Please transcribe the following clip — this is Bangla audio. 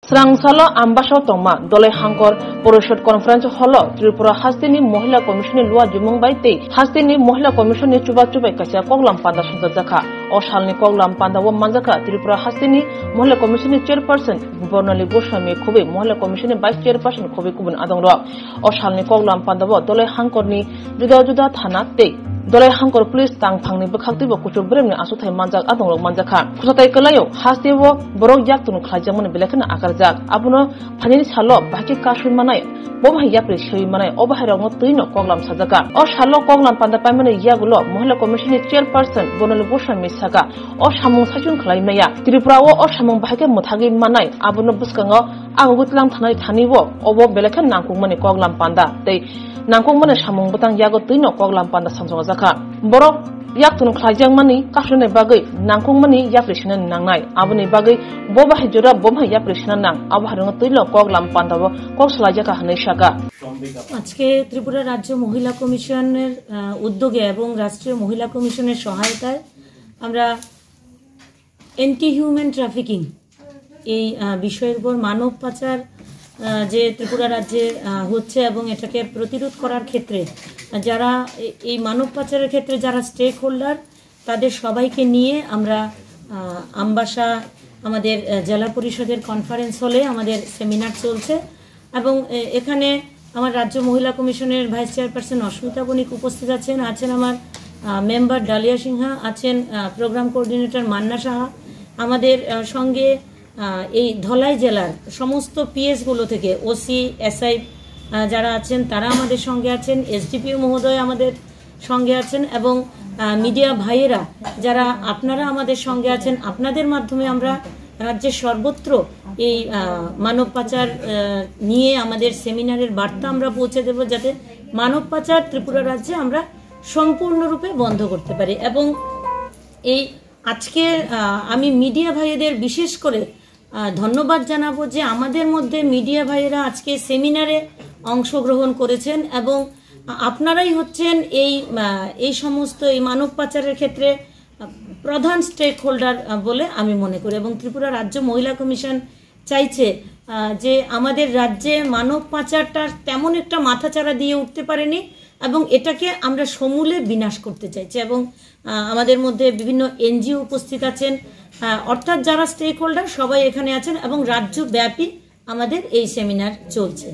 Srangsalo Ambasho Toma, Dole Hankor, Poroshot Conference Holo, Tripura Hastini Mohila Commission Lua Jumung Baite, Hastini Mohila Commission Chuba Kasia Koglam Panda Shanzaka, Oshalni Koglam Panda Manzaka, Tripura Hastini, Mohila Commission Chairperson, Bornali Bushami Kobe, Mohila Commission Vice Chairperson Kobe Kubun Adongra, Oshalni Koglam Panda, Dole Hankorni, Juda Thana Te. Dole Hankor Police Tang Pangni Bakakti Kuchu Bremni Asutai Manjak Adong Manjaka. Kusatai Kalayo, Hastevo, Borok Yaktun Klajaman Belekana Akarzak, Abuno, Panin Salo, Baki Kashu Manai, Boba Yapri Shui Manai, Obaharango Tino Koglam Sadaka, or Shalo Koglam Pandapamani Yagulo, Mohila Commission Chairperson, Bonal Busha Misaka, or Shamun Sajun Klaimaya, Triprawo or Shamun Baka Mutagi Manai, Abuno Buskango, Agutlam Tanai Tanivo, Obo Belekan Nakumani Koglam Panda, they Nangkong mana samung betang yago tino koglam panda samsong zaka. Borok yak tun klajang mani kasune bagai nangkong mani yaprishna nangnai. Abuni bagai boba hijura bomba yaprishna nang. Abaharung tino koglam panda bo kogsla jaka hanai shaka. আজকে ত্রিপুরা রাজ্য মহিলা কমিশনের উদ্যোগে এবং রাষ্ট্রীয় মহিলা কমিশনের সহায়তায় আমরা এন্টি হিউম্যান ট্রাফিকিং এই বিষয়ের উপর মানব পাচার যে ত্রিপুরা রাজ্যে হচ্ছে এবং এটাকে প্রতিরোধ করার ক্ষেত্রে যারা এই মানব পাচারের ক্ষেত্রে যারা স্টেক হোল্ডার তাদের সবাইকে নিয়ে আমরা আমবাসা আমাদের জেলা পরিষদের কনফারেন্স হলে আমাদের সেমিনার চলছে এবং এখানে আমার রাজ্য মহিলা কমিশনের ভাইস চেয়ারপারসন অস্মিতা বণিক উপস্থিত আছেন আমার মেম্বার ডালিয়া সিনহা আছেন প্রোগ্রাম কোঅর্ডিনেটর মান্না সাহা আমাদের সঙ্গে এই ধলাই জেলার সমস্ত পিএস গুলো থেকে ওসি এসআই যারা আছেন তারা আমাদের সঙ্গে আছেন এসডিপিও মহোদয় আমাদের সঙ্গে আছেন এবং মিডিয়া ভাইয়েরা যারা আপনারা আমাদের সঙ্গে আছেন আপনাদের মাধ্যমে আমরা রাজ্যের সর্বত্র এই মানব পাচার নিয়ে আমাদের সেমিনারের বার্তা আমরা পৌঁছে দেব যাতে মানব পাচার ত্রিপুরা রাজ্যে আমরা সম্পূর্ণরূপে বন্ধ করতে পারি এবং এই আজকে আমি মিডিয়া ভাইয়েদের বিশেষ করে ধন্যবাদ জানাবো যে আমাদের মধ্যে মিডিয়া ভাইয়েরা আজকে সেমিনারে অংশগ্রহণ করেছেন এবং আপনারাই হচ্ছেন এই সমস্ত এই মানব পাচারের ক্ষেত্রে প্রধান স্টেক হোল্ডার বলে আমি মনে করি এবং ত্রিপুরা রাজ্য মহিলা কমিশন চাইছে যে আমাদের রাজ্যে মানব পাচারটা তেমন একটা মাথাচাড়া দিয়ে উঠতে পারেনি এবং এটাকে আমরা সমূলে বিনাশ করতে চাইছি এবং আমাদের মধ্যে বিভিন্ন এনজিও উপস্থিত আছেন অর্থাৎ যারা স্টেক হোল্ডার সবাই এখানে আছেন এবং রাজ্যব্যাপী আমাদের এই সেমিনার চলছে।